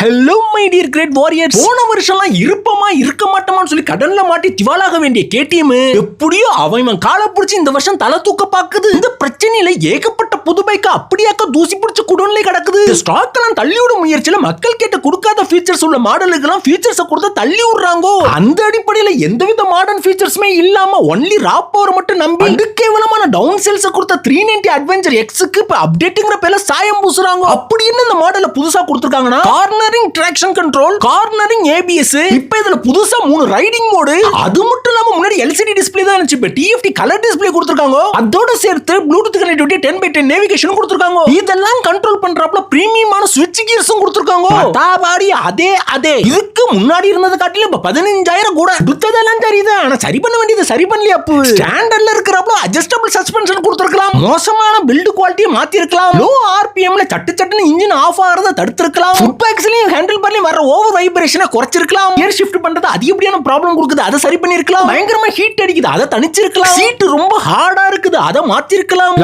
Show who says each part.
Speaker 1: Hello my dear great warriors. போன வருஷம்லாம் இருப்பமா இருக்க மாட்டோமான்னு சொல்லி கடன்ல மாட்டி திவாலாக வேண்டிய கேடிஎம் எப்படியோ அவன் காலை பிடிச்சி இந்த வருஷம் தலை தூக்க பாக்குது. இந்த பிரச்சனையில ஏகப்பட்ட புது பைக்க அப்படியாக்க தூசி பிடிச்ச குடோன்ல கிடக்குது. ஸ்டாக் எல்லாம் தள்ளி விடும் முயற்சியில மக்கள் கேட்ட கொடுக்காத ஃபீச்சர்ஸ் உள்ள மாடலுக்கு எல்லாம் ஃபீச்சர்ஸ் கொடுத்து தள்ளி விடுறாங்க. அந்த அடிப்படையில எந்தவித மாடர்ன் ஃபீச்சர்ஸ்மே இல்லாம ஒன்லி ரா பவர் மட்டும் நம்பி கேவலமான டவுன் செல்ஸ் கொடுத்த 390 அட்வென்ச்சர் எக்ஸ்க்கு இப்ப அப்டேட்ங்கற பேர்ல சாயம் பூசுறாங்க. அப்படி என்ன இந்த மாடல புதுசா கொடுத்திருக்காங்கன்னா cornering traction control, cornering ABS, இப்ப இதுல புதுசா 3 ரைடிங் மோடு, அது மட்டும் இல்லாம முன்னாடி எல்சிடி டிஸ்ப்ளே தான் இருந்துச்சு, இப்ப டிஎஃப்டி கலர் டிஸ்ப்ளே கொடுத்திருக்காங்க. அதோட சேர்த்து ப்ளூடூத் கனெக்டிவிட்டி 10x10 நேவிகேஷன் கொடுத்திருக்காங்க. இதெல்லாம் கண்ட்ரோல் பண்றப்பல பிரீமியமான ஸ்விட்ச் கியர்ஸும் கொடுத்திருக்காங்க. தாபாடி அதே இதுக்கு முன்னாடி இருந்தத காட்டில இப்ப 15000 கூட கொடுத்ததெல்லாம் தெரியுது. ஆனா சரி பண்ண வேண்டியது சரி பண்ணலையா? அப்போ ஸ்டாண்டர்ட்ல இருக்கிறப்பல அட்ஜஸ்டபிள் சஸ்பென்ஷன் கொடுத்திருக்கலாம், மோசமான பில்ட் குவாலிட்டியை மாத்தி இருக்கலாம், லோ ஆர்பிஎம்ல சட்டுன்னு இன்ஜின் ஆஃப் ஆறத தடுத்திருக்கலாம், ஃபுட் பேக்ஸ்லயும் ஹேண்டில் பண்ணி வர ஓவர் வைப்ரேஷனை குறைச்சிருக்கலாம், கியர் ஷிஃப்ட் பண்றது அதிகப்படியான ப்ராப்ளம் கொடுக்குது அதை சரி பண்ணிருக்கலாம், பயங்கரமா ஹீட் அடிக்குது அதை தணிச்சிருக்கலாம், சீட் ரொம்ப ஹார்டா இருக்குது அதை மாத்தி இருக்கலாம்.